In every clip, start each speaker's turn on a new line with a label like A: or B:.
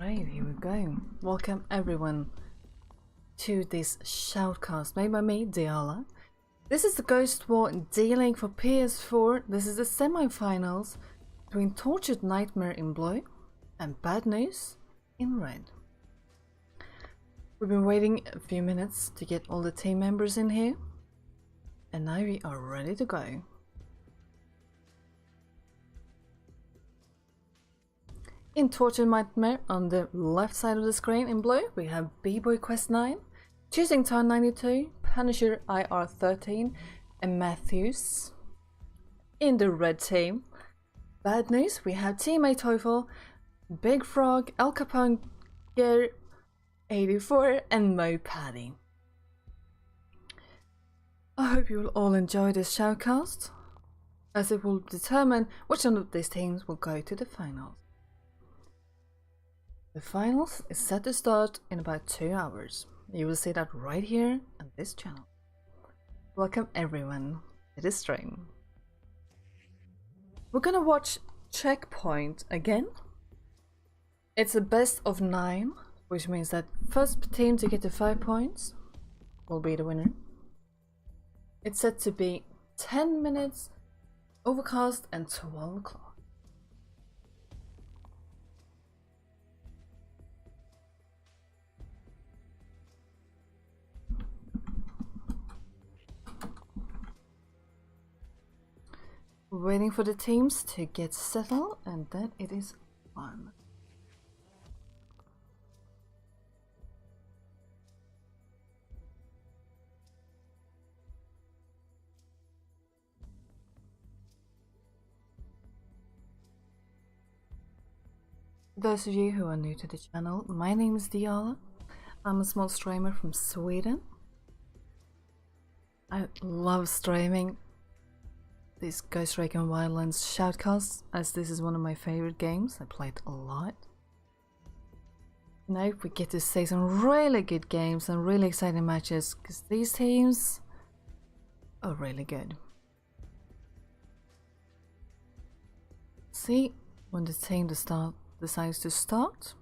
A: Right, here we go. Welcome everyone to this Shoutcast made by me, Diala. This is the Ghost War D-Link for PS4. This is the semi-finals between Tortured Nightmare in blue and Bad News in red. We've been waiting a few minutes to get all the team members in here, and now we are ready to go. In Tortured Nightmare, on the left side of the screen in blue, we have B-Boy Quest 9, Choosing Town 92, Punisher IR 13, and Matthews. In the red team, Bad News, we have Teammate Teufel, Big Frog, El Capone, Gear 84, and Mo Paddy. I hope you will all enjoy this shoutcast, as it will determine which one of these teams will go to the finals. The finals is set to start in about 2 hours. You will see that right here on this channel. Welcome everyone to the stream. We're gonna watch Checkpoint again. It's a best of 9, which means that first team to get to 5 points will be the winner. It's set to be 10 minutes, overcast, and 12 o'clock. We're waiting for the teams to get settled, and then it is on. Those of you who are new to the channel, my name is Diala. I'm a small streamer from Sweden. I love streaming these Ghost Recon Wildlands shoutcasts, as this is one of my favorite games. I play it a lot. Now we get to see some really good games and really exciting matches, because these teams are really good. See when the team decides to start.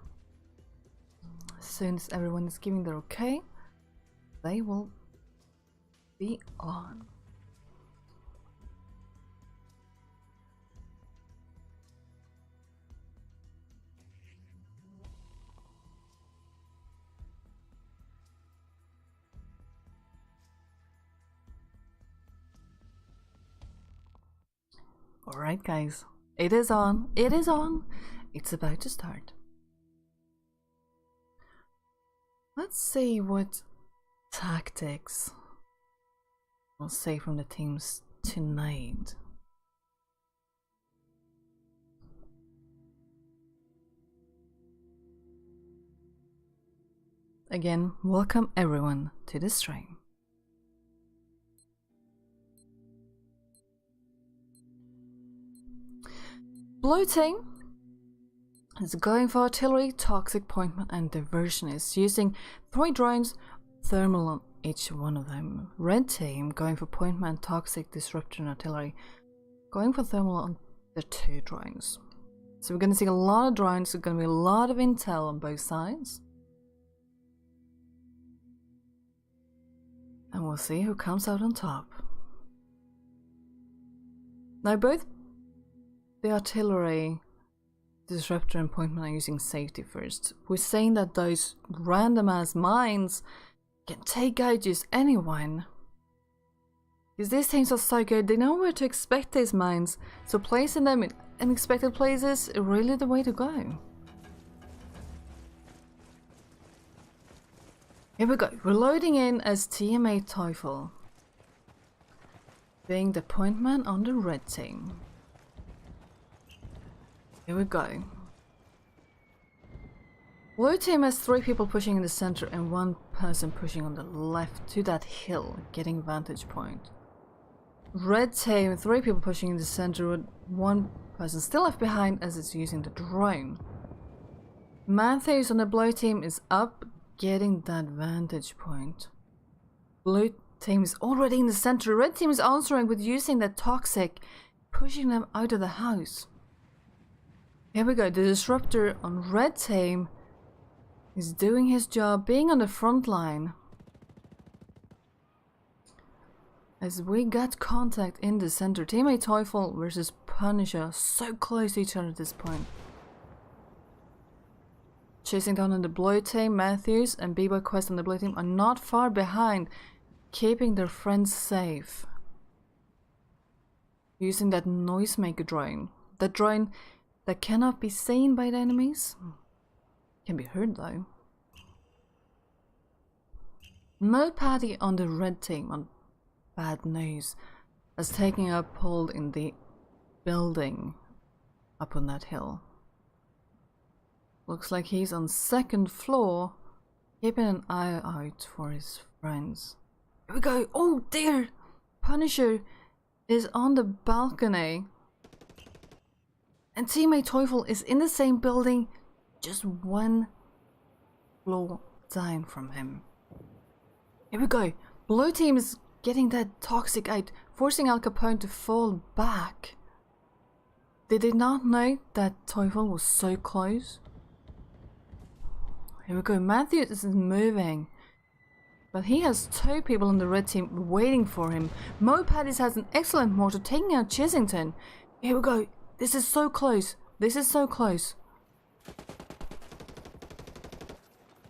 A: As soon as everyone is giving their okay, they will be on. Alright guys, it is on, it's about to start. Let's see what tactics we'll see from the teams tonight. Again, welcome everyone to the stream. Blue team is going for artillery, toxic appointment, and diversionist, using 3 drones, thermal on each one of them. Red team going for appointment, toxic, disruptor, and artillery, going for thermal on the 2 drones. So we're going to see a lot of drones. There's going to be a lot of intel on both sides, and we'll see who comes out on top. Now both the artillery, disruptor, and appointment are using safety first. We're saying that those random ass mines can take out just anyone, because these teams are so good. They know where to expect these mines, so placing them in unexpected places is really the way to go. Here we go. We're loading in as Teammate Teufel, being the appointment on the red team. Here we go. Blue team has 3 people pushing in the center and 1 person pushing on the left to that hill, getting vantage point. Red team, 3 people pushing in the center with 1 person still left behind, as it's using the drone. Matthews on the blue team is up, getting that vantage point. Blue team is already in the center. Red team is answering with using the toxic, pushing them out of the house. Here we go, the disruptor on red team He's doing his job, being on the front line. As we got contact in the center, teammate Teufel versus Punisher, so close to each other at this point. Chasing down on the blue team, Matthews and B-Boy Quest on the blue team are not far behind, keeping their friends safe. Using that noisemaker drone. That drone that cannot be seen by the enemies. Can be heard though. Mo Paddy on the red team on bad news as taking up hold in the building up on that hill. Looks like he's on second floor, keeping an eye out for his friends. Here we go. Oh dear! Punisher is on the balcony. And teammate Teufel is in the same building, just one floor down from him. Here we go. Blue team is getting that toxic out, forcing Al Capone to fall back. Did they not know that Teufel was so close? Here we go. Matthews is moving, but he has two people on the red team waiting for him. Mo Paddies has an excellent mortar taking out Chessington. Here we go. This is so close. This is so close.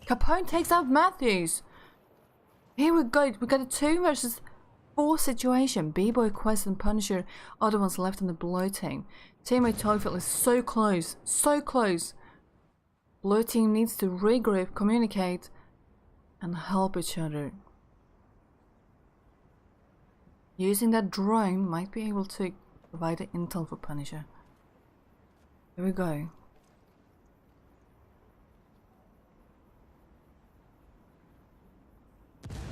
A: Capone takes out Matthews. Here we go. We got a 2 versus 4 situation. B-Boy, Quest and Punisher are the ones left on the blue team. Teammate Teufel is so close. So close. Blue team needs to regroup, communicate, and help each other. Using that drone might be able to provide the intel for Punisher. Here we go.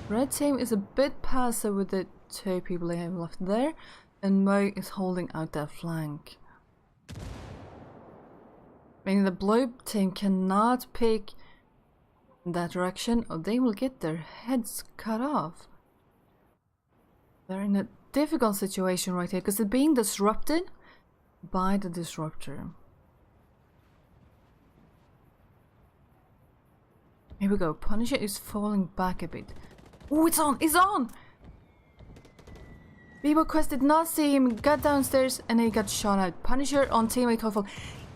A: Red team is a bit passive with the 2 people they have left there, and Mo is holding out that flank. Meaning the blue team cannot pick in that direction or they will get their heads cut off. They're in a difficult situation right here because they're being disrupted by the disruptor. Here we go. Punisher is falling back a bit. Oh, it's on! It's on! B-Boy Quest did not see him, got downstairs and he got shot out. Punisher on teammate Teufel.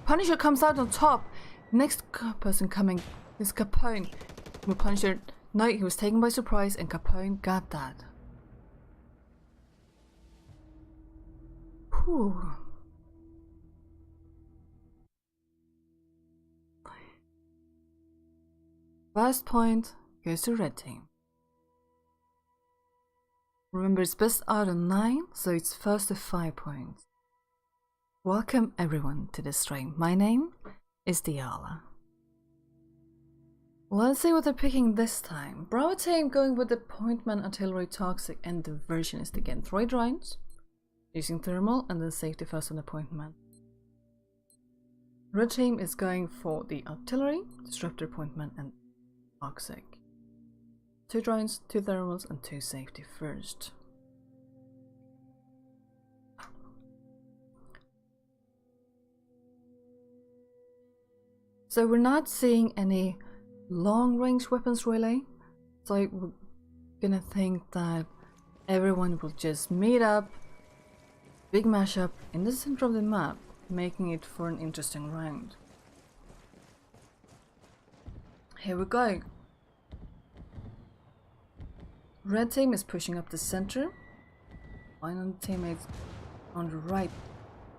A: Punisher comes out on top. Next person coming is Capone. With Punisher, no, he was taken by surprise and Capone got that. Whew. First point goes to red team. Remember, it's best out of 9, so it's first to 5 points. Welcome everyone to the stream. My name is Diala. Let's see what they're picking this time. Bravo team going with the Pointman, Artillery, Toxic and Diversionist again. 3 drones, using Thermal and then Safety first on the Pointman. Red team is going for the Artillery, Disruptor, Pointman and Toxic. 2 drones, 2 Thermals and 2 Safety first. So we're not seeing any long-range weapons really, so we're gonna think that everyone will just meet up, big mashup in the center of the map, making it for an interesting round. Here we go. Red team is pushing up the center, final teammates on the right.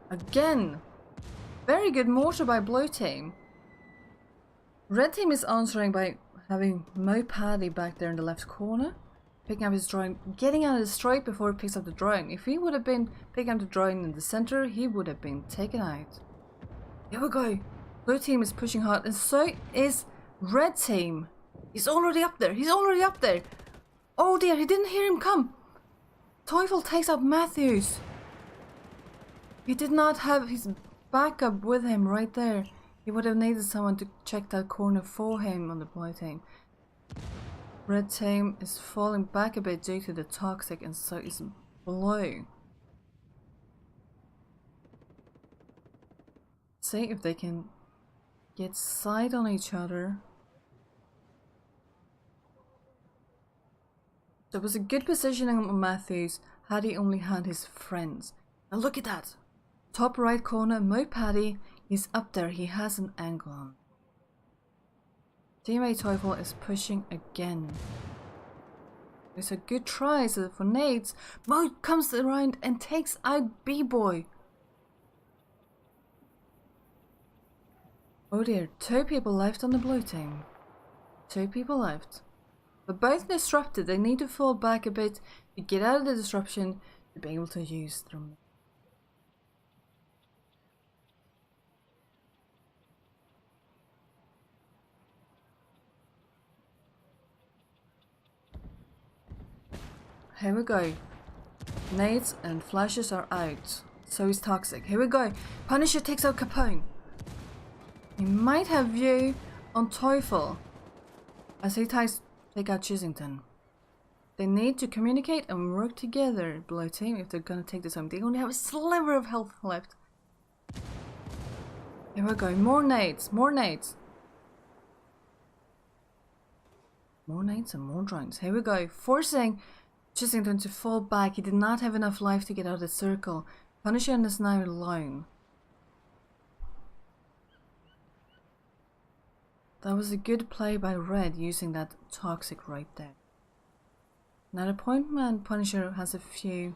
A: Again, very good mortar by blue team. Red team is answering by having Mo Paddy back there in the left corner, picking up his drone, getting out of the straight before he picks up the drone. If he would have been picking up the drone in the center, he would have been taken out. Here we go. Blue team is pushing hard, and so is red team. He's already up there. He's already up there. Oh dear, he didn't hear him come. Teufel takes out Matthews. He did not have his backup with him right there. He would have needed someone to check that corner for him on the blue team. Red team is falling back a bit due to the toxic, and so is blue. See if they can get sight on each other. There was a good positioning on Matthews had he only had his friends. Now look at that! Top right corner, Mo Paddy, he's up there, he has an angle on. Teammate Teufel is pushing again. It's a good try for nades. Mo comes around and takes out B-Boy. Oh dear, 2 people left on the blue team. 2 people left. But both disrupted, they need to fall back a bit to get out of the disruption to be able to use them. Here we go. Nades and flashes are out. So is Toxic. Here we go. Punisher takes out Capone. He might have view on Teufel as he take out Chisington. They need to communicate and work together, blue team, if they're gonna take this home. They only have a sliver of health left. Here we go. More nades. More nades. More nades and more drones. Here we go. Forcing Chisington to fall back. He did not have enough life to get out of the circle. Punisher is now alone. That was a good play by Red using that Toxic right there. Now the point man Punisher has a few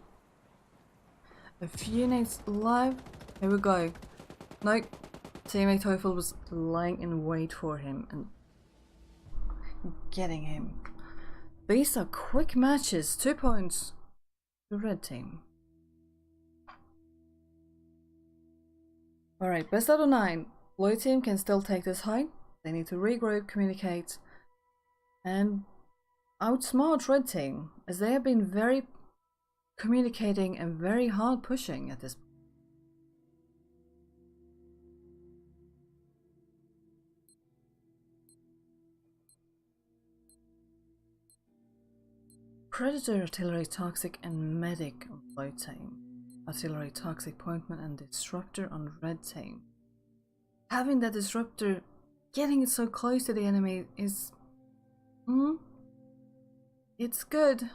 A: nades live. Here we go. No, teammate Teufel was lying in wait for him and getting him. These are quick matches. 2 points to red team. Alright, best out of 9. Blue team can still take this high. They need to regroup, communicate, and outsmart red team, as they have been very communicating and very hard pushing at this point. Predator, Artillery, Toxic, and Medic on blue team. Artillery, Toxic, Pointman, and Disruptor on red team. Having that Disruptor, getting it so close to the enemy is... it's good.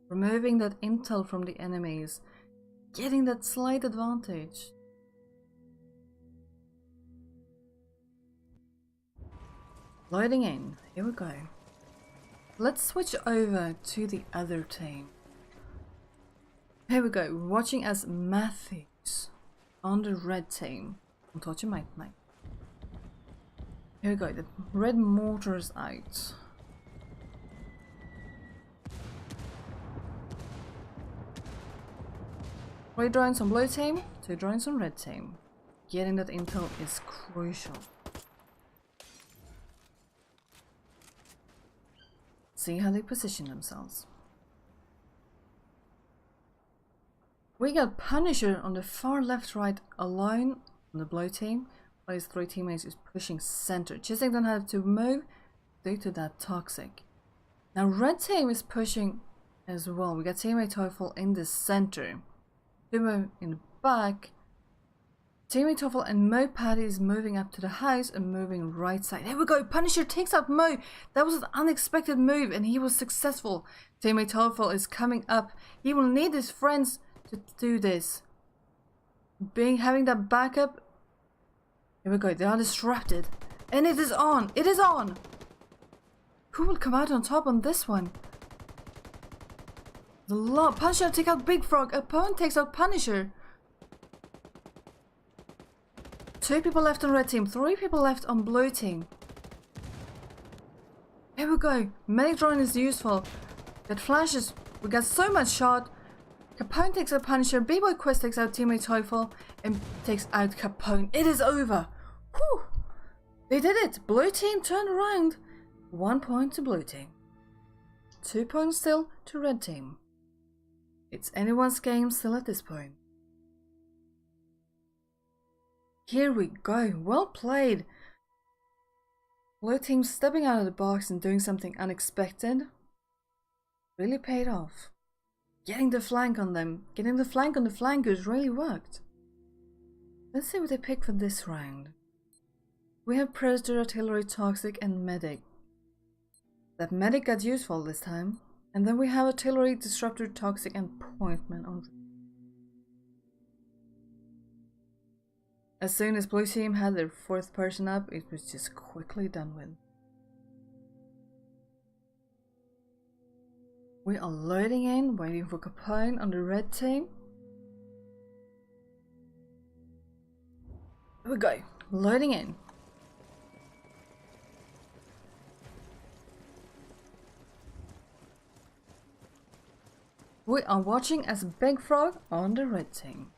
A: Removing that intel from the enemies, getting that slight advantage. Loading in, here we go. Let's switch over to the other team. Here we go, we're watching as Matthews on the red team. I'm touching my mic. Here we go, the red mortar is out. Three drones on blue team, 2 drones on red team. Getting that intel is crucial. See how they position themselves. We got Punisher on the far left right alone on the blue team, while his 3 teammates is pushing center. Chisington had to move due to that Toxic. Now red team is pushing as well. We got teammate Teufel in the center. Dumo in the back. Teammate Teufel and Mo Paddy is moving up to the house and moving right side. Here we go. Punisher takes out Mo. That was an unexpected move and he was successful. Teammate Teufel is coming up. He will need his friends to do this. Having that backup. Here we go. They are disrupted. And it is on. It is on. Who will come out on top on this one? Punisher take out Big Frog. Opponent takes out Punisher. 2 people left on red team. 3 people left on blue team. Here we go. Medic drone is useful. That flashes. We got so much shot. Capone takes out Punisher. B-Boy Quest takes out teammate Teufel and takes out Capone. It is over. Whew. They did it. Blue team turned around. 1 point to blue team. 2 points still to red team. It's anyone's game still at this point. Here we go. Well played. Blue team stepping out of the box and doing something unexpected. Really paid off. Getting the flank on them. Getting the flank on the flankers really worked. Let's see what they pick for this round. We have Predator, Artillery, Toxic, and Medic. That Medic got useful this time. And then we have artillery, disruptor, toxic, and pointman on. As soon as blue team had their fourth person up, it was just quickly done with. We are loading in, waiting for Capone on the red team. Here we go, loading in. We are watching as Big Frog on the red team.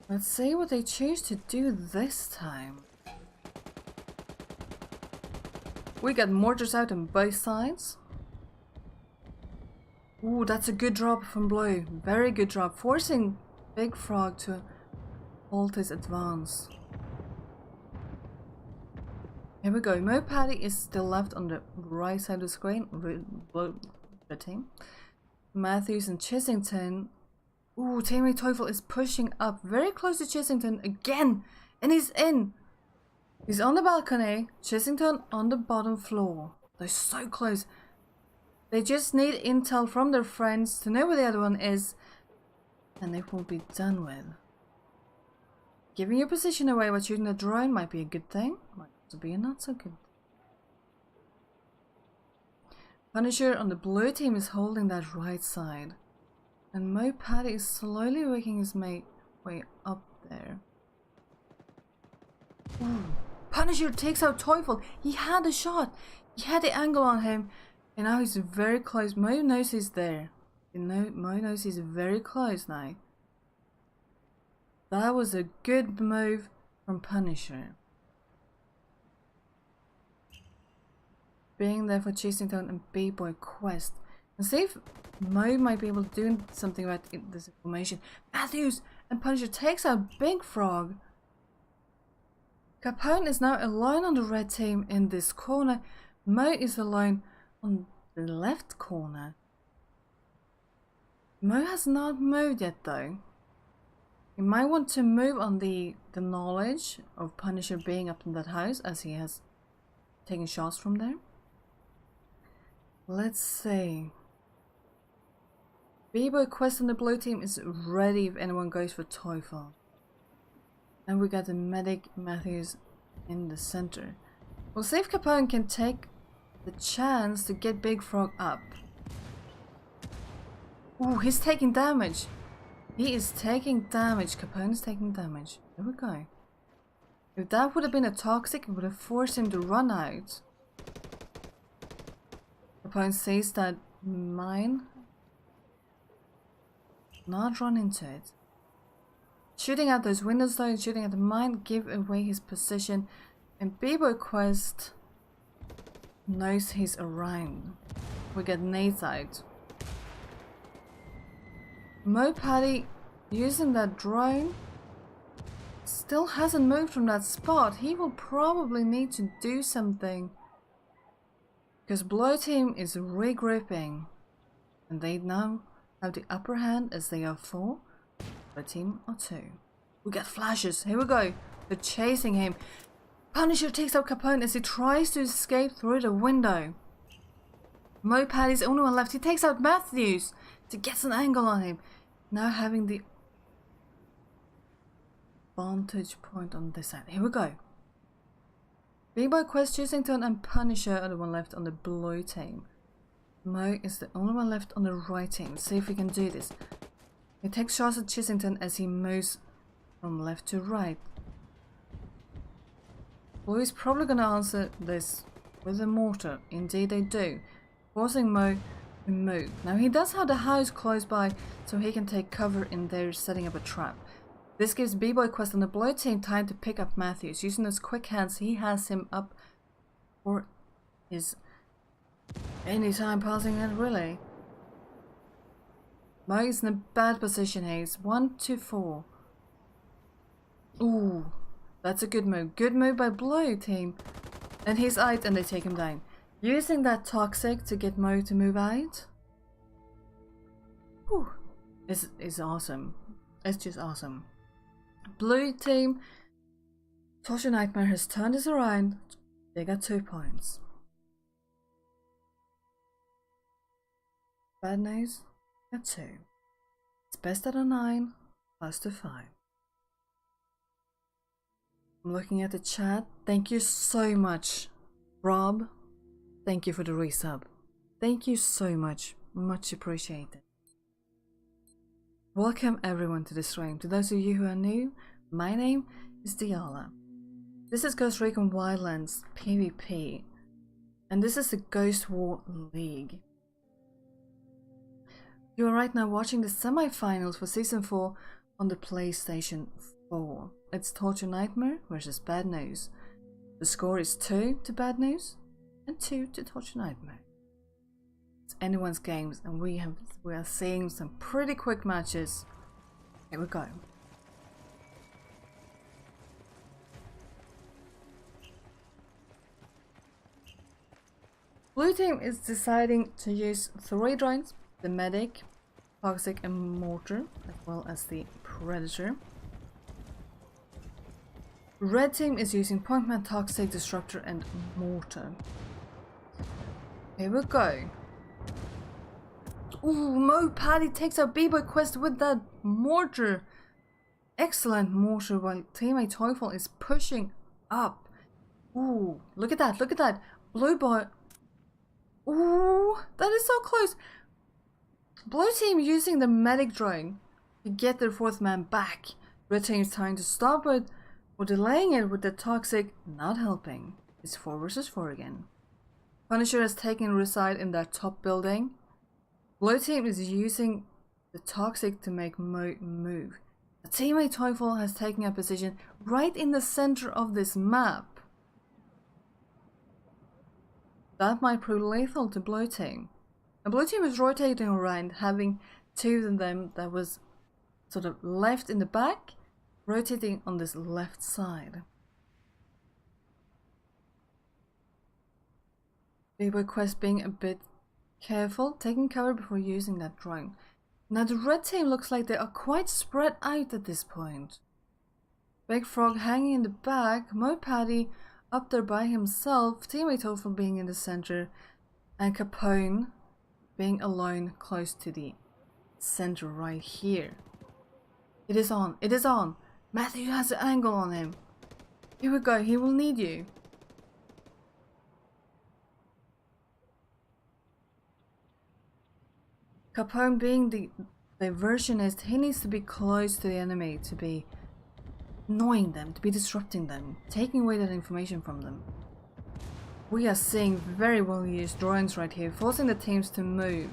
A: Let's see what they choose to do this time. We got mortars out on both sides. Ooh, that's a good drop from blue. Very good drop, forcing Big Frog to halt his advance. Here we go. Mo Paddy is still left on the right side of the screen. Red team. Matthews and Chissington. Ooh, teammate Teufel is pushing up very close to Chissington again. And he's in. He's on the balcony. Chissington on the bottom floor. They're so close. They just need intel from their friends to know where the other one is. And they will be done with. Giving your position away while shooting a drone might be a good thing. Might also be a not so good. Punisher on the blue team is holding that right side. And Mo Paddy is slowly working his way up there. Ooh. Punisher takes out Teufel. He had a shot. He had the angle on him. And now he's very close. Mo knows he's there. Mo knows he's very close now. That was a good move from Punisher. Being there for Chasington and B-Boy Quest. And see if Mo might be able to do something about this information. Matthews and Punisher takes out Big Frog. Capone is now alone on the red team in this corner. Mo is alone on the left corner. Mo has not moved yet though. He might want to move on the knowledge of Punisher being up in that house as he has taken shots from there. Let's see. B-Boy Quest on the blue team is ready if anyone goes for Teufel. And we got the medic Matthews in the center. We'll see if Capone can take the chance to get Big Frog up. Ooh, he's taking damage. He is taking damage. Capone is taking damage. There we go. If that would have been a toxic, it would have forced him to run out. Capone sees that mine. Not run into it. Shooting out those windows though and shooting at the mine give away his position. And B-Boy Quest knows he's around. We get nades out. Mo Paddy using that drone still hasn't moved from that spot. He will probably need to do something. Because blue team is regrouping. And they now have the upper hand as they are 4. Red team are 2. We got flashes. Here we go. They're chasing him. Punisher takes out Capone as he tries to escape through the window. Mo Paddy's the only one left. He takes out Matthews to get an angle on him. Now having the vantage point on this side. Here we go. B-Boy Quest, Chasington and Punisher are the one left on the blue team. Mo is the only one left on the right team. Let's see if we can do this. He takes shots at Chasington as he moves from left to right. Blue is probably going to answer this with a mortar. Indeed they do. Forcing Mo to move. Now he does have the house close by so he can take cover in there setting up a trap. This gives B-Boy Quest on the blue team time to pick up Matthews. Using those quick hands he has him up for his anytime passing in really. Mo is in a bad position here. He's 1 to 4. Ooh, that's a good move. Good move by blue team. And he's out and they take him down. Using that toxic to get Mo to move out. Whew, is awesome. It's just awesome. Blue team, Tosha Nightmare has turned this around. They got 2 points. Bad news, got 2. It's best out of 9, plus to 5. I'm looking at the chat. Thank you so much, Rob. Thank you for the resub. Thank you so much. Much appreciated. Welcome everyone to the stream. To those of you who are new, my name is Diala. This is Ghost Recon Wildlands PvP, and this is the Ghost War League. You are right now watching the semi-finals for Season 4 on the PlayStation 4. It's Torture Nightmare versus Bad News. The score is 2 to Bad News and 2 to Torture Nightmare. It's anyone's games, and we are seeing some pretty quick matches. Here we go. Blue team is deciding to use 3 drones, the medic, toxic and mortar, as well as the predator. Red team is using pointman, toxic, disruptor and mortar. Here we go. Ooh, Mo Paddy takes out B-Boy Quest with that mortar. Excellent mortar while teammate Teufel is pushing up. Ooh, look at that, look at that. Blue boy. Ooh, that is so close. Blue team using the medic drone to get their 4th man back. Red team is trying to stop it or delaying it with the toxic not helping. It's 4 versus 4 again. Punisher has taken reside in that top building. Blue team is using the toxic to make Mo move. The teammate Teufel has taken a position right in the center of this map. That might prove lethal to blue team. The blue team is rotating around, having 2 of them that was sort of left in the back, rotating on this left side. B-Boy Quest being a bit careful, taking cover before using that drone. Now the red team looks like they are quite spread out at this point. Big Frog hanging in the back, Mo Paddy up there by himself, teammate Teufel being in the center, and Capone being alone close to the center right here. It is on, it is on. Matthew has an angle on him. Here we go, he will need you. Capone being the diversionist, he needs to be close to the enemy to be annoying them, to be disrupting them, taking away that information from them. We are seeing very well used drones right here, forcing the teams to move.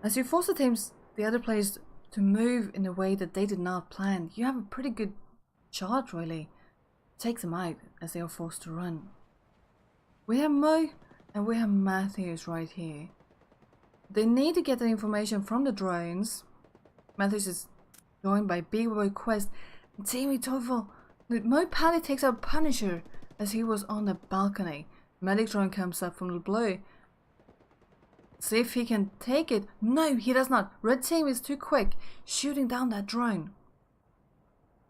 A: As you force the other players to move in a way that they did not plan, you have a pretty good shot really. Take them out as they are forced to run. We have Mo and we have Matthews right here. They need to get the information from the drones. Matthews is joined by B-Boy Quest. Teammate Teufel. Mo Paddy takes out Punisher as he was on the balcony. Medic drone comes up from the blue. See if he can take it. No, he does not. Red team is too quick, shooting down that drone.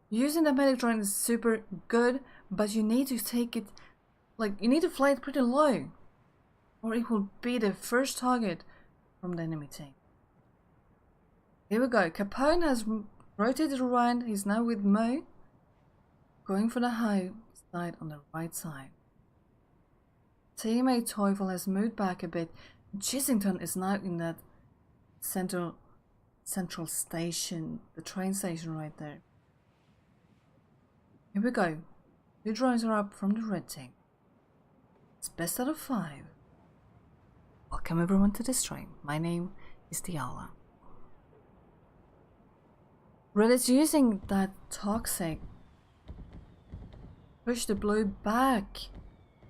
A: Using the medic drone is super good, but you need to take it, like, you need to fly it pretty low, or it will be the first target from the enemy team. Here we go. Capone has rotated around. He's now with Mo, going for the high side on the right side. Teammate Teufel has moved back a bit. Chisington is now in that central station, the train station right there. Here we go. 2 drones are up from the red team. It's best out of 5. Welcome everyone to the stream. My name is Diala. Red is using that toxic. Push the blue back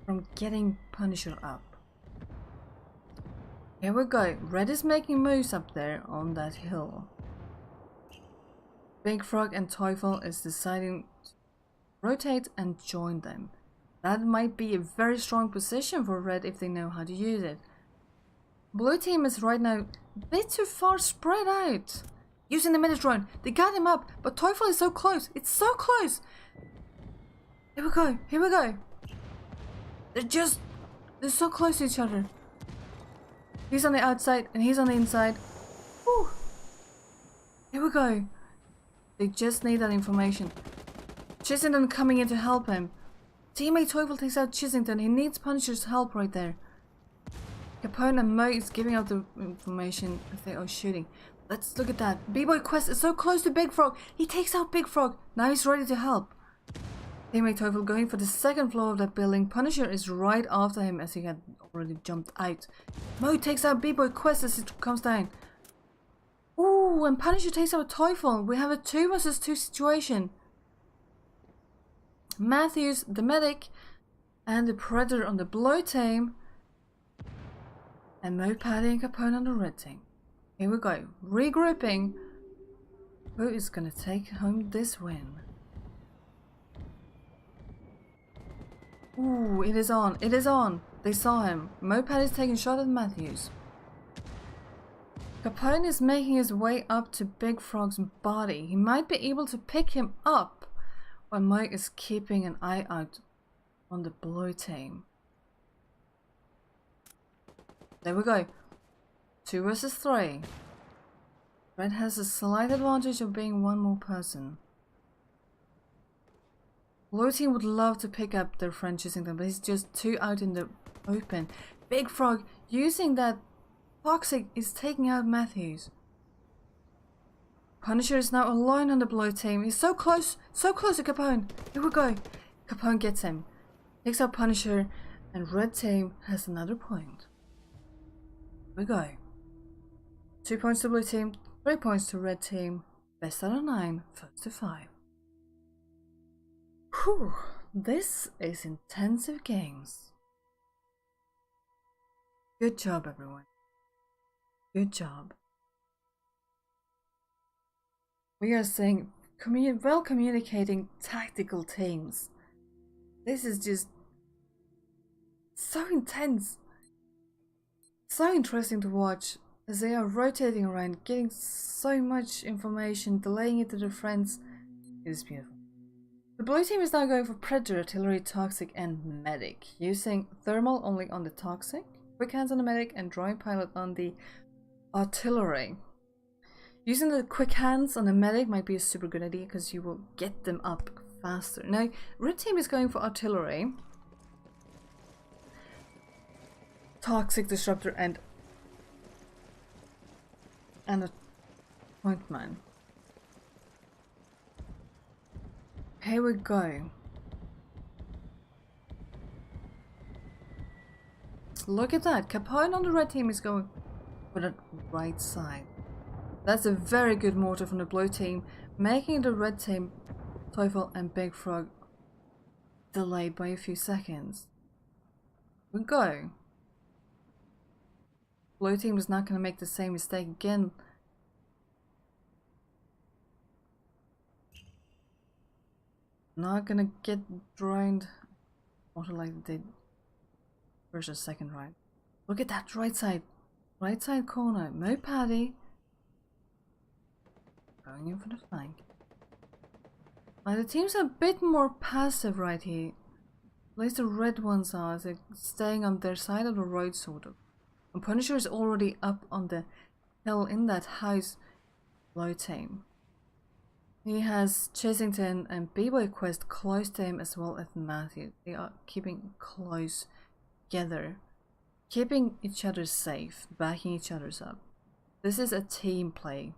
A: from getting Punisher up. Here we go. Red is making moves up there on that hill. Big Frog and Teufel is deciding to rotate and join them. That might be a very strong position for Red if they know how to use it. Blue team is right now a bit too far spread out. Using the mid drone. They got him up, but Teufel is so close. It's so close. Here we go. Here we go. They're so close to each other. He's on the outside and he's on the inside. Whew. Here we go. They just need that information. Chisington coming in to help him. Teammate Teufel takes out Chisington. He needs Punisher's help right there. Capone and Mo is giving out the information as they are shooting. Let's look at that. B-Boy Quest is so close to Big Frog. He takes out Big Frog. Now he's ready to help. Teammate Teufel going for the second floor of that building. Punisher is right after him as he had already jumped out. Mo takes out B-Boy Quest as it comes down. Ooh, and Punisher takes out Teufel. We have a 2 versus 2 situation. Matthews, the medic, and the Predator on the blue team. And Mo, Paddy, and Capone on the red team. Here we go. Regrouping. Who is going to take home this win? Ooh, it is on. It is on. They saw him. Moped is taking a shot at Matthews. Capone is making his way up to Big Frog's body. He might be able to pick him up while Mike is keeping an eye out on the blue team. There we go. 2 versus 3. Red has a slight advantage of being one more person. Blue team would love to pick up their friend Chisington, but he's just too out in the open. Big Frog, using that toxic, is taking out Matthews. Punisher is now alone on the blue team. He's so close to Capone. Here we go. Capone gets him. Takes out Punisher, and red team has another point. Here we go. 2 points to blue team, 3 points to red team. Best out of 9, first to 5. Whew, this is intensive games. Good job, everyone. Good job. We are saying well communicating tactical teams. This is just so intense. So interesting to watch as they are rotating around, getting so much information, delaying it to their friends. It is beautiful. The blue team is now going for Predator, Artillery, Toxic, and Medic, using Thermal only on the Toxic, Quick Hands on the Medic, and Drawing Pilot on the Artillery. Using the Quick Hands on the Medic might be a super good idea because you will get them up faster. Now, red team is going for Artillery, Toxic, Disruptor, and a Point Man. Here we go. Look at that. Capone on the red team is going for the right side. That's a very good mortar from the blue team, making the red team, Teufel and Big Frog, delayed by a few seconds. Here we go. Blue team is not going to make the same mistake again. Not gonna get drowned water like they did versus second round. Look at that right side corner. Mo Paddy going in for the flank. Now the teams are a bit more passive right here. At least the red ones are. They're staying on their side of the road sort of. And Punisher is already up on the hill in that house. Blue team. He has Chisington and B-Boy Quest close to him as well as Matthew. They are keeping close together, keeping each other safe, backing each other up. This is a team play.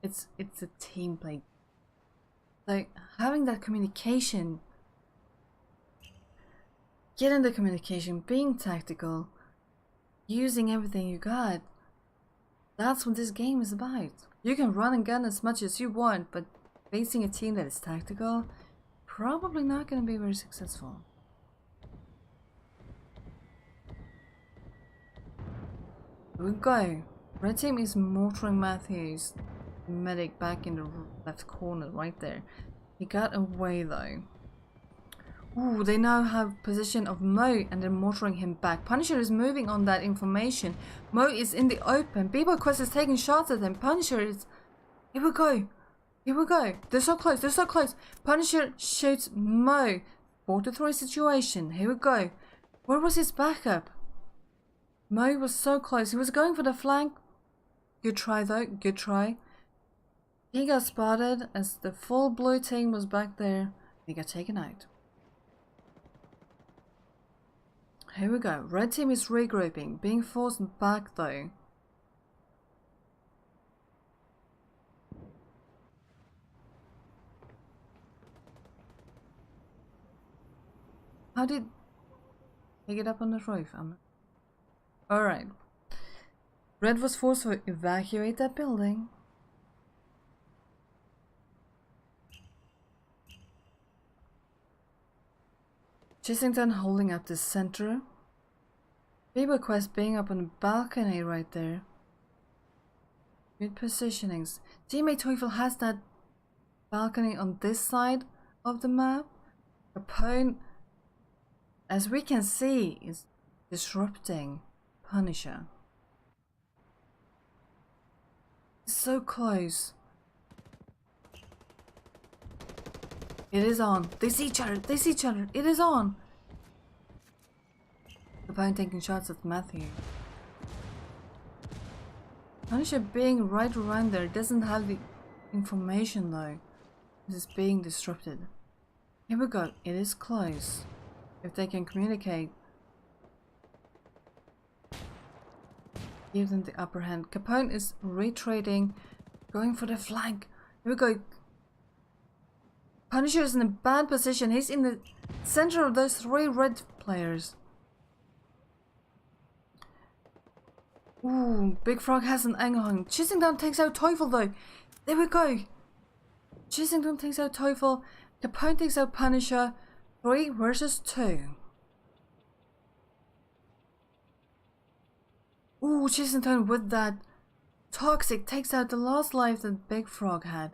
A: It's a team play. So having that communication, getting the communication, being tactical, using everything you got, that's what this game is about. You can run and gun as much as you want, but facing a team that is tactical, probably not going to be very successful. Here we go. Red team is mortaring Matthews, medic, back in the left corner right there. He got away though. Ooh, they now have position of Mo and they're mortaring him back. Punisher is moving on that information. Mo is in the open. B-Boy Quest is taking shots at him. Punisher is... Here we go. Here we go. They're so close. They're so close. Punisher shoots Mo. 4-3 situation. Here we go. Where was his backup? Mo was so close. He was going for the flank. Good try though. Good try. He got spotted as the full blue team was back there. He got taken out. Here we go. Red team is regrouping. Being forced back though. How did he get up on the roof? Alright. Red was forced to evacuate that building. Chissington holding up the center. Baby Quest being up on the balcony right there. Good positionings. Teammate Teufel has that balcony on this side of the map. Capone, as we can see, is disrupting Punisher. So close. It is on. They see each other. They see each other. It is on. Capone taking shots at Matthew. Punisher being right around there doesn't have the information though. This is being disrupted. Here we go. It is close. If they can communicate, give them the upper hand. Capone is retreating, going for the flank. Here we go. Punisher is in a bad position. He's in the center of those three red players. Ooh, Big Frog has an angle on him. Chissington takes out Teufel though. There we go. Chissington takes out Teufel. Capone takes out Punisher. 3 versus 2. Ooh, Chissington with that toxic takes out the last life that Big Frog had,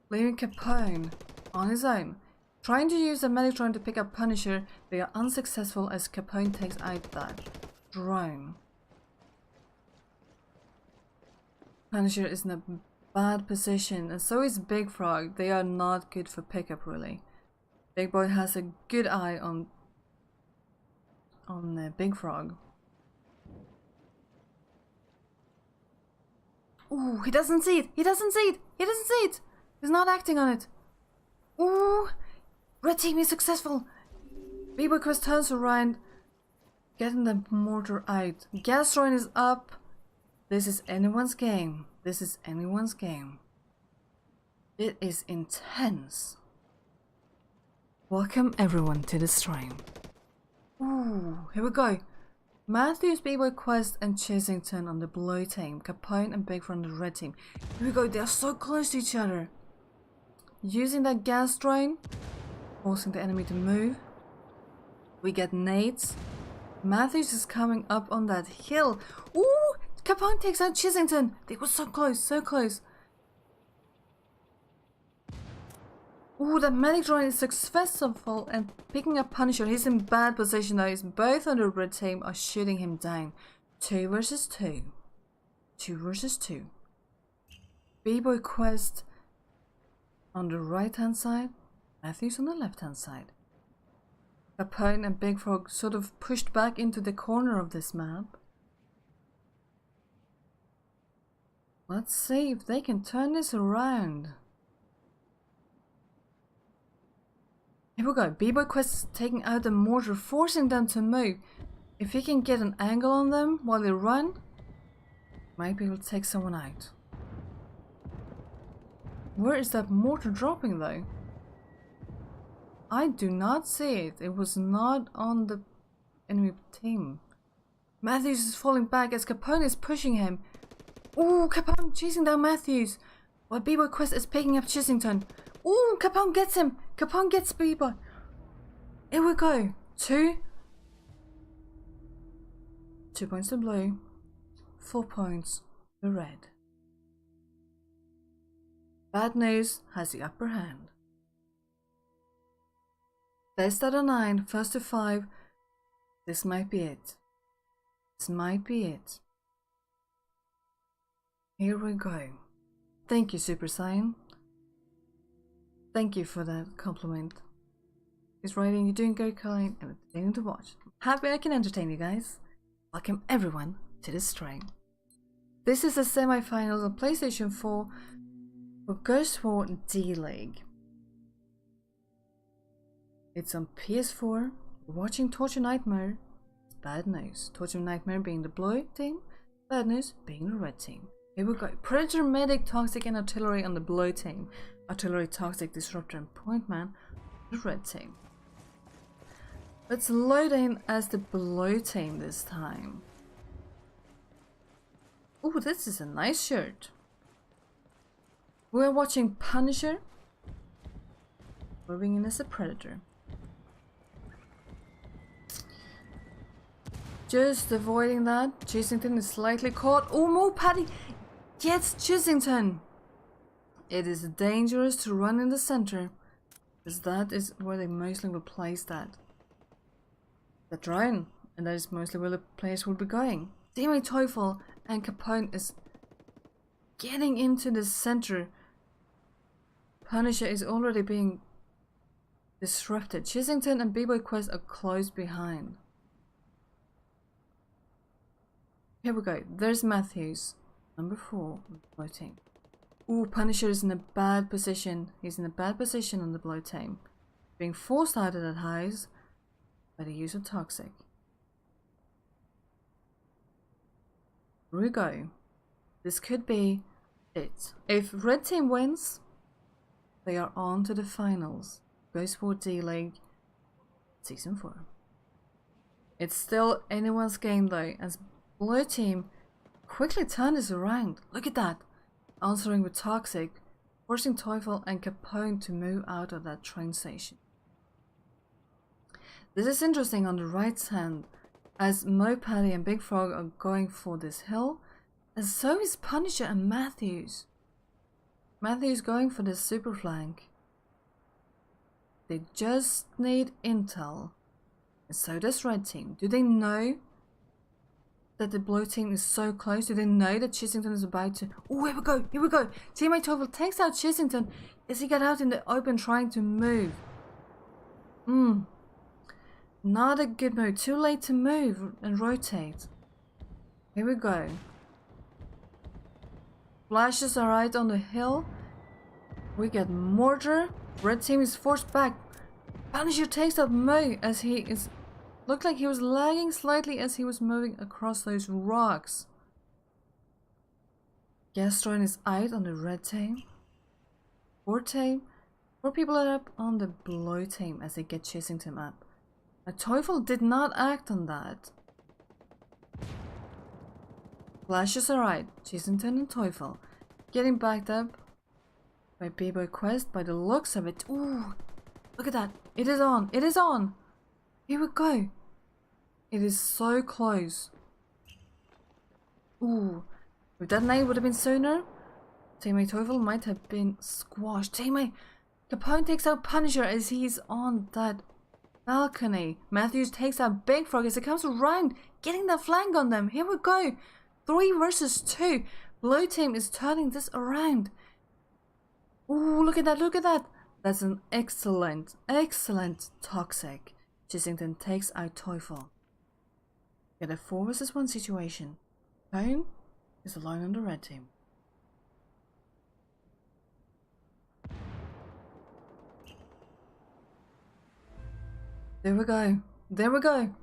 A: leaving Capone on his own. Trying to use the Meditron to pick up Punisher, they are unsuccessful as Capone takes out that drone. Punisher is in a bad position, and so is Big Frog. They are not good for pickup really. Big Boy has a good eye on Big Frog. Ooh, he doesn't see it! He doesn't see it! He doesn't see it! He's not acting on it. Ooh! Red team is successful! B-Boy Quest turns around, getting the mortar out. Gas throwing is up. This is anyone's game. This is anyone's game. It is intense. Welcome everyone to the stream. Ooh, here we go. Matthews, B-Boy Quest and Chissington on the blue team. Capone and Big Frog on the red team. Here we go, they are so close to each other. Using that gas drain, forcing the enemy to move. We get nades. Matthews is coming up on that hill. Ooh, Capone takes out Chissington. They were so close, so close. Ooh, the medic drone is successful and picking up Punisher. He's in bad position though. Both on the red team are shooting him down. 2 versus 2. 2 versus 2. B-Boy Quest on the right hand side. Matthews on the left hand side. Capone and Big Frog sort of pushed back into the corner of this map. Let's see if they can turn this around. Here we go. B-Boy Quest is taking out the mortar, forcing them to move. If he can get an angle on them while they run, might be able to take someone out. Where is that mortar dropping though? I do not see it. It was not on the enemy team. Matthews is falling back as Capone is pushing him. Ooh, Capone chasing down Matthews while B-Boy Quest is picking up Chissington. Ooh, Capone gets him. Capone gets B-Boy. Here we go. 2 points to blue. 4 points to red. Bad news has the upper hand. Best out of 9, first to 5. This might be it. This might be it. Here we go. Thank you, Super Saiyan. Thank you for that compliment. is writing, you're doing good, Colleen, and entertaining to watch. Happy I can entertain you guys. Welcome everyone to the stream. This is the semi-finals on PlayStation 4 for Ghost War D-League. It's on PS4. We're watching Torture Nightmare. Bad news. Torture Nightmare being the blue team, bad news being the red team. Here we go. Predator, Medic, Toxic, and Artillery on the blue team. Artillery, Toxic, Disruptor, and Point Man on the red team. Let's load in as the blue team this time. Ooh, this is a nice shirt. We're watching Punisher. Moving in as a Predator. Just avoiding that. Chessington is slightly caught. Oh, more Paddy gets Chessington. It is dangerous to run in the center, because that is where they mostly will place that. The drone, and that is mostly where the players will be going. Teammate Teufel and Capone is getting into the center. Punisher is already being disrupted. Chessington and B-Boy Quest are close behind. Here we go. There's Matthews, number 4, floating. Ooh, Punisher is in a bad position. He's in a bad position on the blow team. Being forced out of that highs by the use of Toxic. Here we go. This could be it. If red team wins, they are on to the finals. Ghost War D-League Season 4. It's still anyone's game though, as blue team quickly turned this around. Look at that. Answering with Toxic, forcing Teufel and Capone to move out of that train station. This is interesting on the right hand, as Mo, Paddy and Big Frog are going for this hill, and so is Punisher and Matthews. Matthews going for this super flank. They just need intel, and so does red team. Do they know that the blue team is so close? Do they know that Chessington is about to... Oh, here we go, here we go. Teammate Teufel takes out Chessington as he got out in the open trying to move. Not a good move. Too late to move and rotate. Here we go. Flashes are right on the hill. We get Mortar. Red team is forced back. Punisher takes out Mo as he is... Looked like he was lagging slightly as he was moving across those rocks. Gastron is out on the red team. Four people are up on the blue team as they get chasing him up. Now Teufel did not act on that. Flashes are right. Chessington and Teufel getting backed up by B-Boy Quest by the looks of it. Ooh, look at that. It is on. It is on. Here we go. It is so close. Ooh. If that night would have been sooner, teammate Teufel might have been squashed. Teammate Capone takes out Punisher as he's on that balcony. Matthews takes out Big Frog as it comes around, getting that flank on them. Here we go. 3 versus 2. Blue team is turning this around. Ooh, look at that, look at that. That's an excellent Toxic. Chessington takes out Teufel. Get a 4 versus 1 situation. Capone is alone on the red team. There we go. There we go.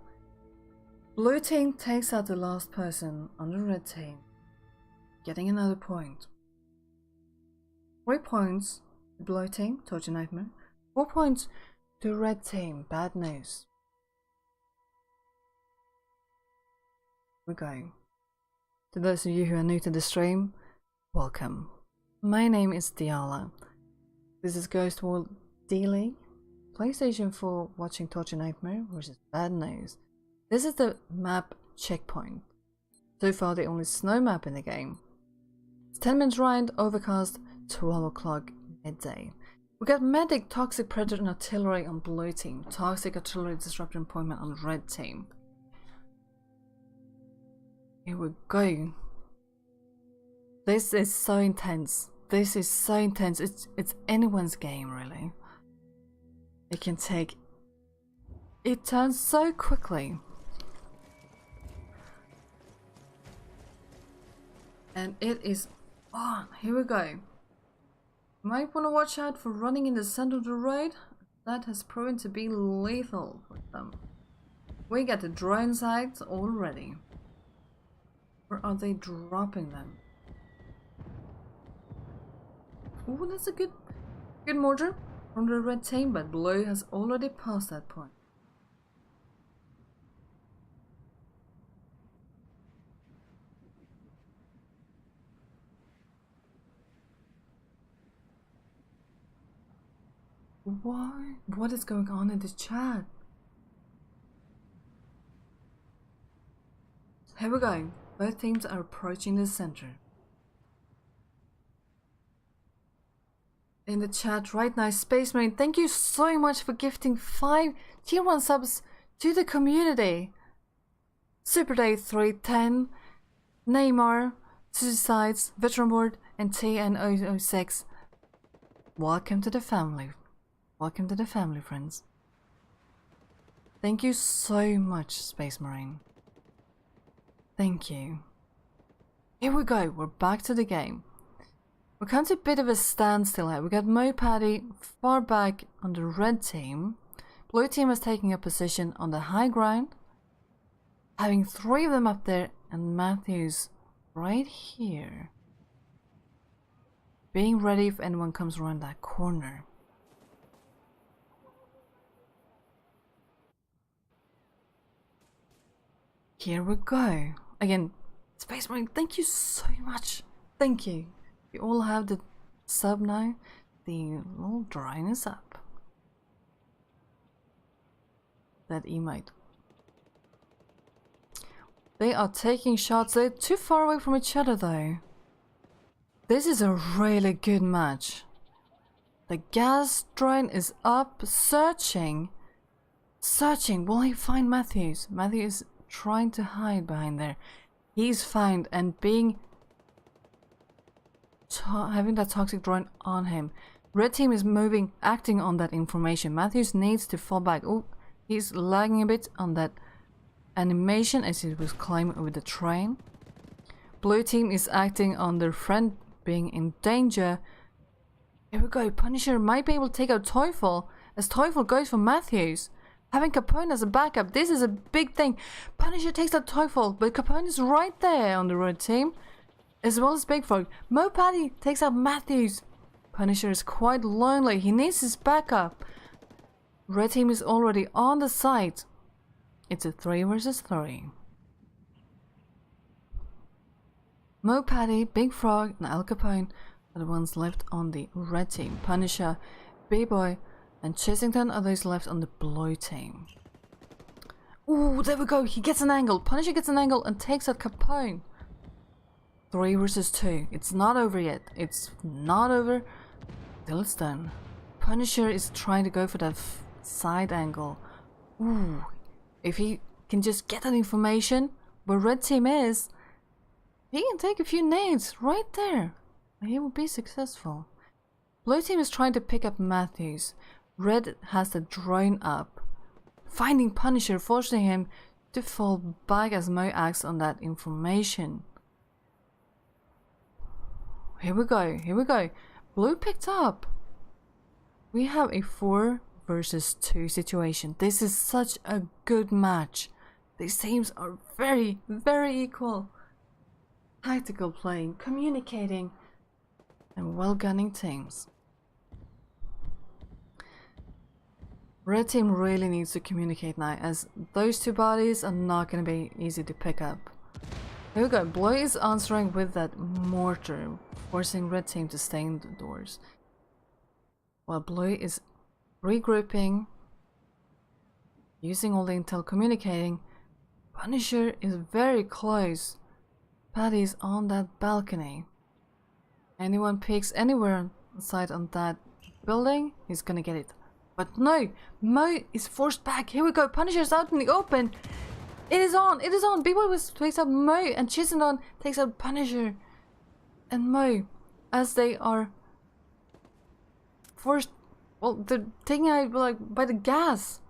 A: Blue team takes out the last person on the red team, getting another point. 3 points to blue team, Torture Nightmare. 4 points to red team, bad news. We're going. To those of you who are new to the stream, welcome. My name is Diala. This is Ghost War D-League, PlayStation 4 watching Torture Nightmare versus Bad News. This is the map checkpoint. So far the only snow map in the game. It's 10 minutes ride, overcast, 12 o'clock midday. We got Medic, Toxic, Predator and Artillery on blue team. Toxic, Artillery, Disruptor and Point Man on red team. Here we go. This is so intense. This is so intense. It's anyone's game really. It can take It turns so quickly. And it is on. Here we go. Might want to watch out for running in the center of the road. That has proven to be lethal for them. We got the drone sites already. Or are they dropping them? Oh, that's a good mortar from the red team, but blue has already passed that point. Why? What is going on in the chat? Here we go. Both teams are approaching the center. In the chat right now, Space Marine, thank you so much for gifting 5 tier 1 subs to the community. Super Day 310, Neymar, Suicides, Veteran Board, and TN006. Welcome to the family. Welcome to the family, friends. Thank you so much, Space Marine. Thank you. Here we go, we're back to the game. We're come to a bit of a standstill here. We got Mo Paddy far back on the red team. Blue team is taking a position on the high ground, having 3 of them up there, and Matthews right here, being ready if anyone comes around that corner. Here we go. Again, Space Marine, thank you so much. Thank you. You all have the sub now. The little drawing is up. That emote. They are taking shots. They're too far away from each other though. This is a really good match. The gas drone is up, searching. Will he find Matthews? Matthews is trying to hide behind there. He's found and being having that toxic drone on him. Red team is moving, acting on that information. Matthews needs to fall back. Oh, he's lagging a bit on that animation as he was climbing over the train. Blue team is acting on their friend being in danger. Here we go. Punisher might be able to take out Teufel as Teufel goes for Matthews. Having Capone as a backup, this is a big thing. Punisher takes out Teufel, but Capone is right there on the red team, as well as Big Frog. Mo Paddy takes out Matthews. Punisher is quite lonely. He needs his backup. Red team is already on the site. It's a 3 versus 3. Mo Paddy, Big Frog, and Al Capone are the ones left on the red team. Punisher, B-Boy, and Chessington are those left on the blue team. Ooh, there we go. He gets an angle. Punisher gets an angle and takes out Capone. 3 versus 2. It's not over yet. It's not over till it's done. Punisher is trying to go for that side angle. Ooh, if he can just get that information where red team is, he can take a few nades right there. He will be successful. Blue team is trying to pick up Matthews. Red has the drone up, finding Punisher, forcing him to fall back as Mo acts on that information. Here we go, here we go. Blue picked up. We have a 4 versus 2 situation. This is such a good match. These teams are very, very equal. Tactical playing, communicating, and well gunning teams. Red team really needs to communicate now, as those 2 bodies are not going to be easy to pick up. Here we go. Blue is answering with that mortar, forcing red team to stay indoors. While blue is regrouping, using all the intel, communicating. Punisher is very close. Paddy's on that balcony. Anyone peeks anywhere inside on that building, he's gonna get it. But no, Mo is forced back. Here we go. Punisher's out in the open. It is on. It is on. B-Boy takes out Mo, and Chisendon takes out Punisher and Mo as they are forced. Well, they're taken out like by the gas.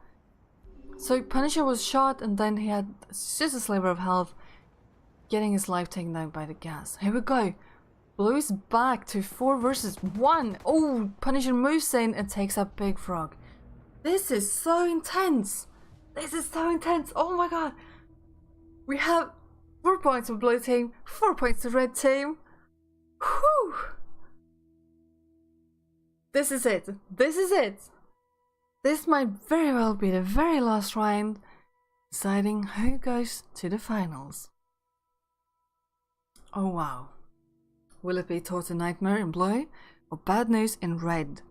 A: So Punisher was shot and then he had just a sliver of health, getting his life taken down by the gas. Here we go. Blue is back to 4 versus 1. Oh, Punisher moves in and takes out Big Frog. This is so intense. This is so intense. Oh my god. We have 4 points for blue team, 4 points to red team. Whew. This is it. This is it. This might very well be the very last round, deciding who goes to the finals. Oh wow. Will it be Total Nightmare in blue or Bad News in red?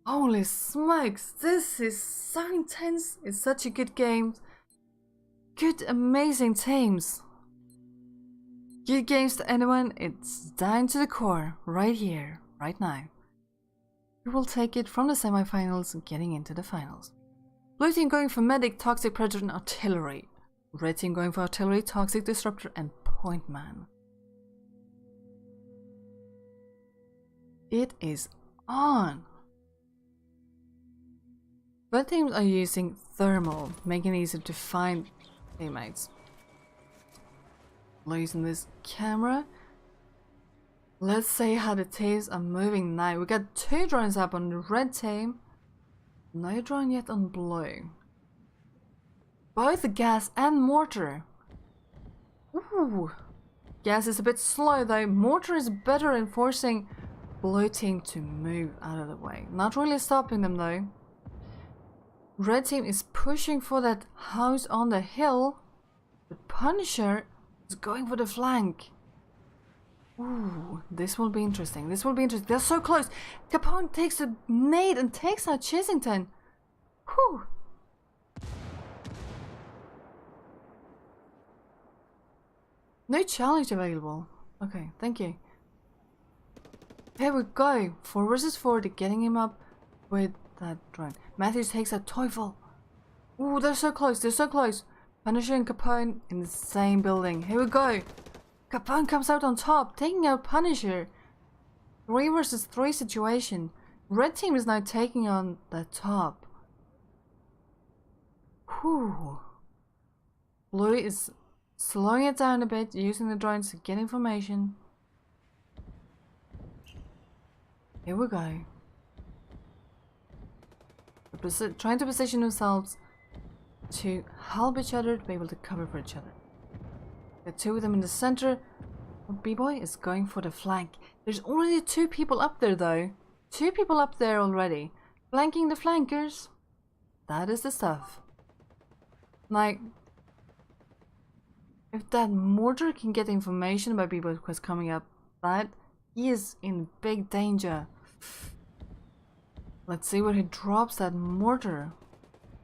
A: Holy smokes, this is so intense. It's such a good game. Good, amazing teams. Good games to anyone. It's down to the core, right here, right now. We will take it from the semi-finals and getting into the finals. Blue team going for Medic, Toxic Predator and Artillery. Red team going for Artillery, Toxic Disruptor and Point Man. It is on. Both teams are using thermal, making it easier to find teammates. Blue using this camera. Let's see how the teams are moving now. We got 2 drones up on the red team. No drone yet on blue. Both the gas and mortar. Ooh. Gas is a bit slow though. Mortar is better in forcing blue team to move out of the way. Not really stopping them though. Red team is pushing for that house on the hill. The Punisher is going for the flank. Ooh, this will be interesting. This will be interesting. They're so close. Capone takes a nade and takes out Chessington. Whew. No challenge available. Okay, thank you. Here we go. 4 versus 4. They're getting him up with that drone. Matthews takes out Teufel. Ooh, they're so close. They're so close. Punisher and Capone in the same building. Here we go. Capone comes out on top, taking out Punisher. 3 versus 3 situation. Red team is now taking on the top. Whew. Blue is slowing it down a bit, using the drones to get information. Here we go. They're trying to position themselves to help each other, to be able to cover for each other. The 2 of them in the center. B-Boy is going for the flank. There's already 2 people up there though. 2 people up there already. Flanking the flankers. That is the stuff. Like, if that mortar can get information about B-Boy Quest coming up, that he is in big danger. Let's see where he drops that mortar.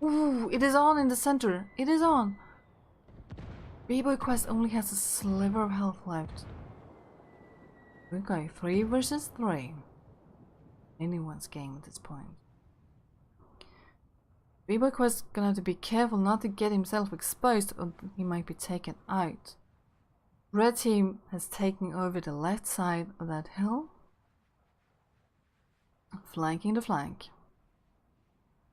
A: Ooh, it is on in the center. It is on. B-Boy Quest only has a sliver of health left. We go 3 versus 3. Anyone's game at this point. B-Boy Quest gonna have to be careful not to get himself exposed or he might be taken out. Red team has taken over the left side of that hill. Flanking the flank.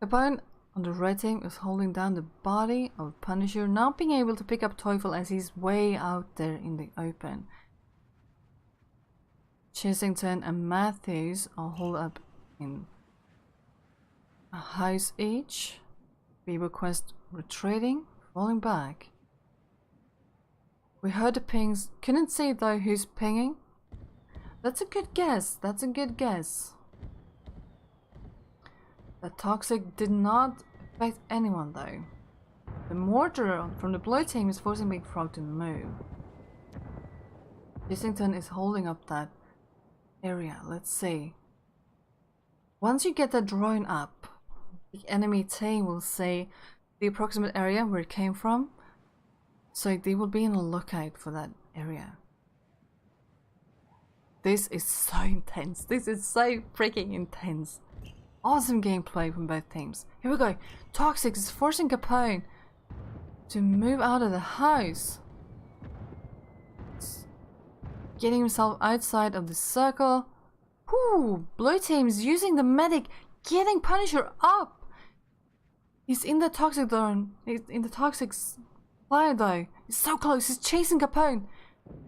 A: Capone on the red team is holding down the body of Punisher, not being able to pick up Teufel as he's way out there in the open. Chessington and Matthews are holed up in a house each. B-Boy Quest retreating, falling back. We heard the pings. Couldn't see though who's pinging. That's a good guess. That's a good guess. The Toxic did not affect anyone though. The mortar from the blue team is forcing Big Frog to move. Chessington is holding up that area. Let's see. Once you get the drone up, the enemy team will say the approximate area where it came from. So they will be in a lookout for that area. This is so intense. This is so freaking intense. Awesome gameplay from both teams. Here we go. Toxic is forcing Capone to move out of the house. Getting himself outside of the circle. Whoo! Blue team is using the medic, getting Punisher up. He's in the toxic zone. He's in the toxic fire though. He's so close. He's chasing Capone.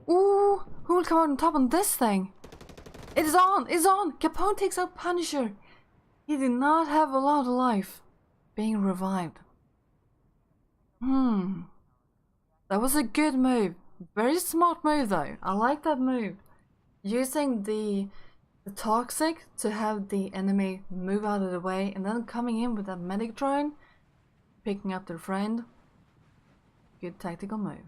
A: Ooh, who will come out on top on this thing? It is on. It's on. Capone takes out Punisher. He did not have a lot of life. Being revived. That was a good move. Very smart move though. I like that move. Using the toxic to have the enemy move out of the way and then coming in with that medic drone, picking up their friend. Good tactical move.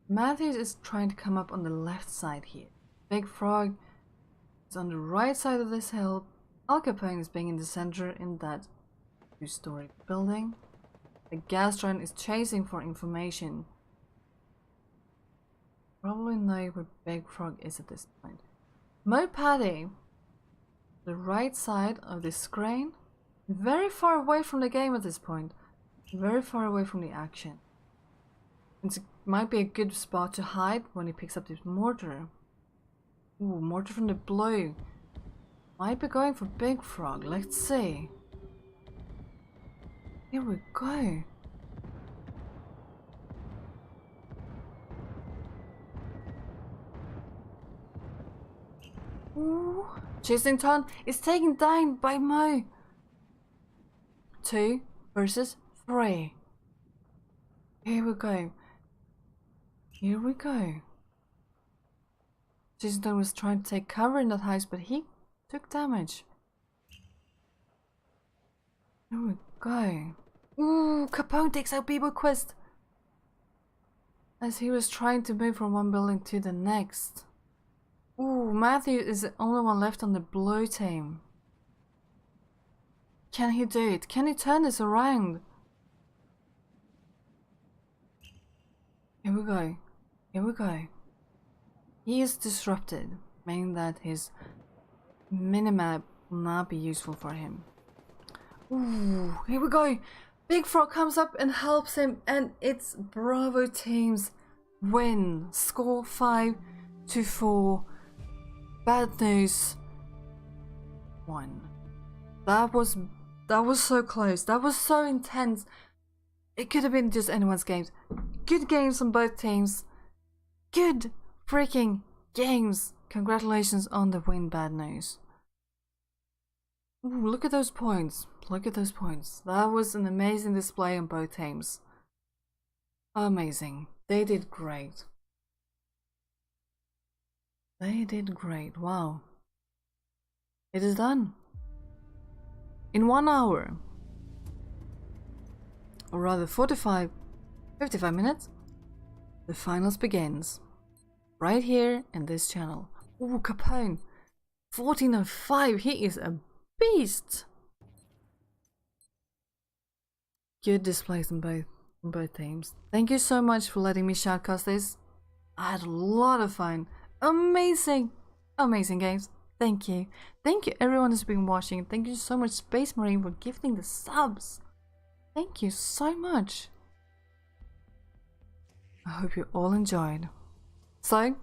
A: Matthews is trying to come up on the left side here. Big Frog is on the right side of this hill. Al Capone is being in the center in that two-story building. The gas drone is chasing for information. Probably know where Big Frog is at this point. Mo Paddy, the right side of the screen, very far away from the game at this point. Very far away from the action. It might be a good spot to hide when he picks up this mortar. Ooh, mortar from the blue. Might be going for Big Frog. Let's see. Here we go. Ooh. Chasing Ton is taken down by Mo. 2 versus 3. Here we go. Here we go. Jason Ton was trying to take cover in that house, but he took damage. Here we go. Ooh, Capone takes out Bebo Quest as he was trying to move from one building to the next. Ooh, Matthew is the only one left on the blue team. Can he do it? Can he turn this around? Here we go. Here we go. He is disrupted, meaning that his minimap will not be useful for him. Ooh, here we go. Big Frog comes up and helps him, and it's Bravo team's win. Score 5-4. Bad news 1. That was so close. That was so intense. It could have been just anyone's games. Good games on both teams. Good freaking games. Congratulations on the win, Bad news. Ooh, look at those points. Look at those points. That was an amazing display on both teams. Amazing. They did great. They did great. Wow. It is done. In 1 hour. Or rather 55 minutes. The finals begins. Right here in this channel. Ooh, Capone. 1405. He is a beast. Good displays on both teams. Thank you so much for letting me shoutcast this. I had a lot of fun. Amazing games. Thank you everyone who's been watching. Thank you so much Space Marine for gifting the subs. Thank you so much. I hope you all enjoyed. So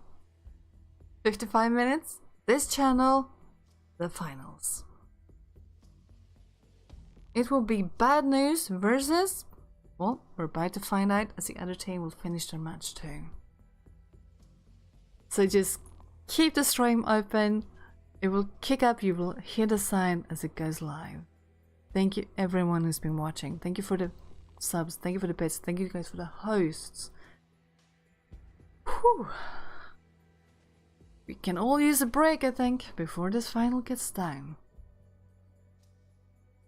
A: 55 minutes, this channel, the finals. It will be Bad News versus, well, we're about to find out as the other team will finish their match too. So just keep the stream open. It will kick up, you will hear the sign as it goes live. Thank you everyone who's been watching. Thank you for the subs, thank you for the bits, thank you guys for the hosts. Whew. We can all use a break, I think, before this final gets down.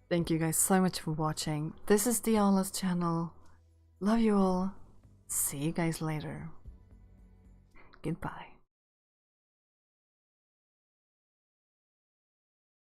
A: Thank you guys so much for watching. This is Diala's channel. Love you all. See you guys later. Goodbye.